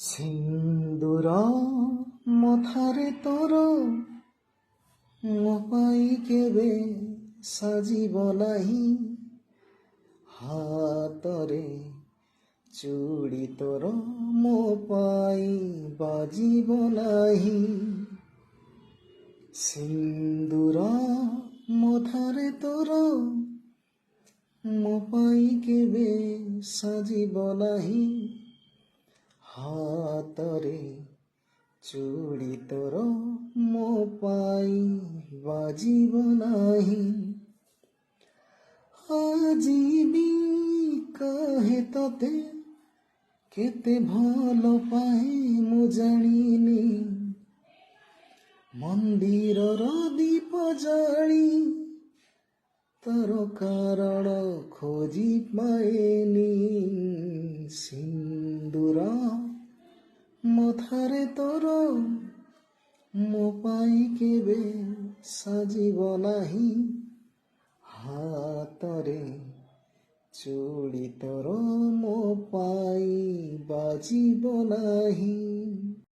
ସିନ୍ଦୁର ମଥାରେ ତୋର ମୋ ପାଇଁ କେବେ ସାଜିବ ନାହିଁ। ହାତରେ ଚୁଡ଼ି ତୋର ମୋ ପାଇଁ ବାଜିବ ନାହିଁ। ସିନ୍ଦୁର ମଥାରେ ତୋର ମୋ ପାଇଁ କେବେ ସାଜିବ ନାହିଁ। ହାତରେ ଚୁଡ଼ି ତୋର ମୋ ପାଇଁ ବାଜିବ ନାହିଁ। ଆଜି ବି କହେ ତତେ କେତେ ଭଲ ପାଏ ମୁଁ ଜାଣିନି। ମନ୍ଦିରର ଦୀପ ଜାଳି ତୋର କାରଣ ଖୋଜି ପାଏନି। ସିନ୍ଦୁର ମଥାରେ ତୋର ମୋ ପାଇଁ କେବେ ସାଜିବ ନାହିଁ। ହାତରେ ଚୁଡ଼ି ତୋର ମୋ ପାଇଁ ବାଜିବ ନାହିଁ।